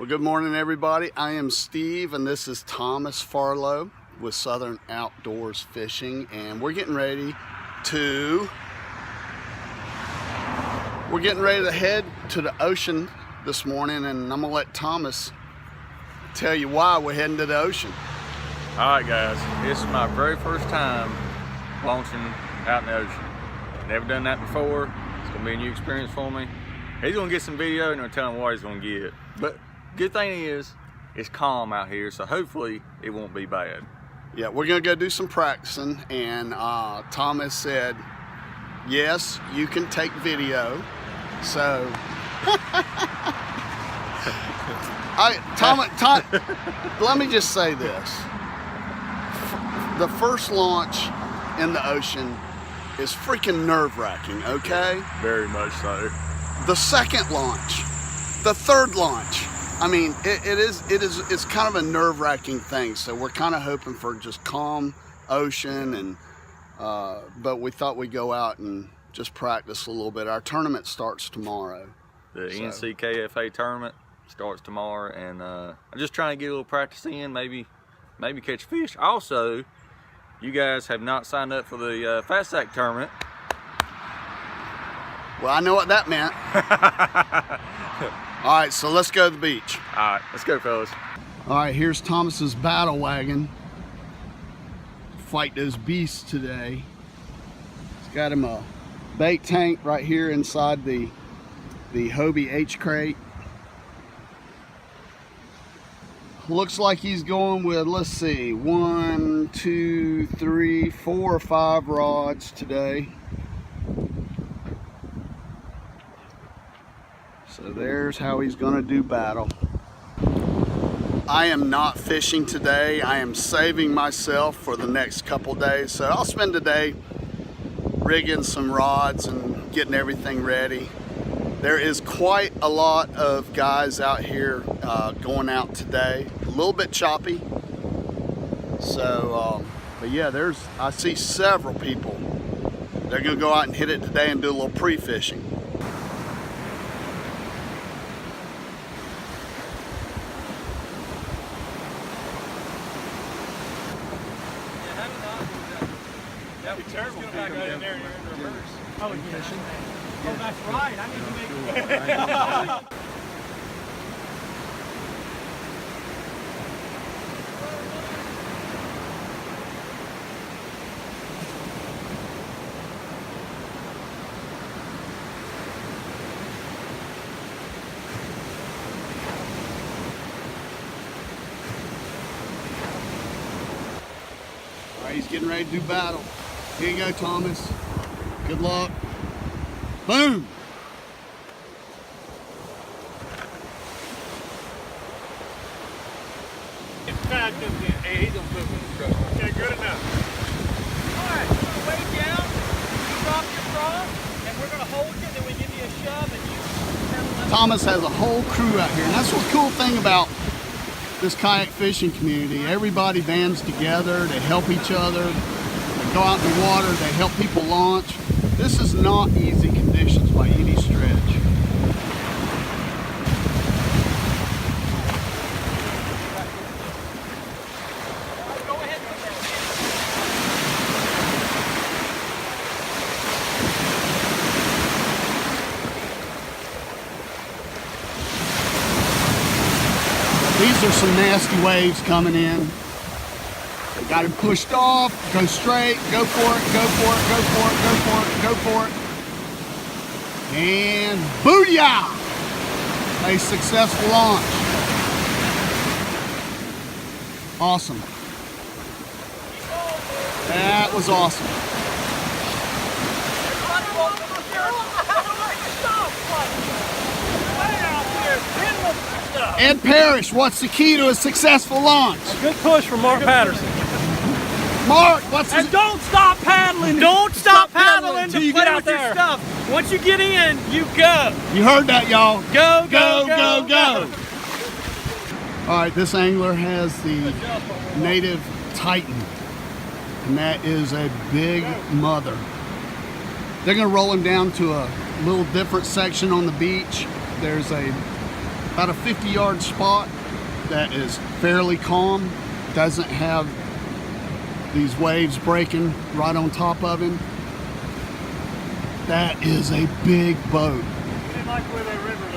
Well, good morning, everybody. I am Steve, and this is Thomas Farlow with Southern Outdoors Fishing, and we're getting ready to head to the ocean this morning, and I'm gonna let Thomas tell you why we're heading to the ocean. All right, guys, this is my very first time launching out in the ocean. Never done that before. It's gonna be a new experience for me. He's gonna get some video and I'm gonna tell him what he's gonna get. But good thing is, it's calm out here, so hopefully it won't be bad. Yeah, we're gonna go do some practicing, and Thomas said, yes, you can take video. So, Tom, let me just say this. The first launch in the ocean is freaking nerve-wracking, okay? Very much so. The second launch, the third launch, I mean, it's kind of a nerve-wracking thing. So we're kind of hoping for just calm ocean, and but we thought we'd go out and just practice a little bit. Our tournament starts tomorrow. The NCKFA tournament starts tomorrow, and I'm just trying to get a little practice in, maybe catch fish. Also, you guys have not signed up for the Fat Sack tournament. Well, I know what that meant. All right, so let's go to the beach. All right, let's go, fellas. All right, here's Thomas's battle wagon. Fight those beasts today. He's got him a bait tank right here inside the Hobie H crate. Looks like he's going with, let's see, 1, 2, 3, 4 or 5 rods today. So there's how he's gonna do battle. I am not fishing today. I am saving myself for the next couple days. So I'll spend the day rigging some rods and getting everything ready. There is quite a lot of guys out here going out today. A little bit choppy. So, but yeah, I see several people. They're gonna go out and hit it today and do a little pre-fishing. That'd be terrible. Back out in there and you're in reverse. Oh, yeah. Oh, that's right. I need to make All right, he's getting ready to do battle. Here you go, Thomas. Good luck. Boom! Hey, he's gonna put one in the truck. Okay, good enough. Alright, we're gonna wave down, you drop your frog, and we're gonna hold you, then we give you a shove, and you... Thomas has a whole crew out here, and that's what's the cool thing about this kayak fishing community. Everybody bands together, they help each other. Go out in the water, they help people launch. This is not easy conditions by any stretch. Go ahead and put that These are some nasty waves coming in. Got him pushed off, go straight, go for it, go for it, go for it, go for it, go for it. And booyah! A successful launch. Awesome. That was awesome. Ed Parrish, what's the key to a successful launch? A good push from Mark Patterson. Mark, what's And don't stop paddling. Don't stop paddling till to you play get out with your there. stuff. Once you get in, you go. You heard that, y'all. Go, Go, go, go, go. All right, this angler has the native Titan, and that is a big mother. They're gonna roll him down to a little different section on the beach. There's a about a 50-yard spot that is fairly calm, doesn't have these waves breaking right on top of him. That is a big boat. We didn't like the way that river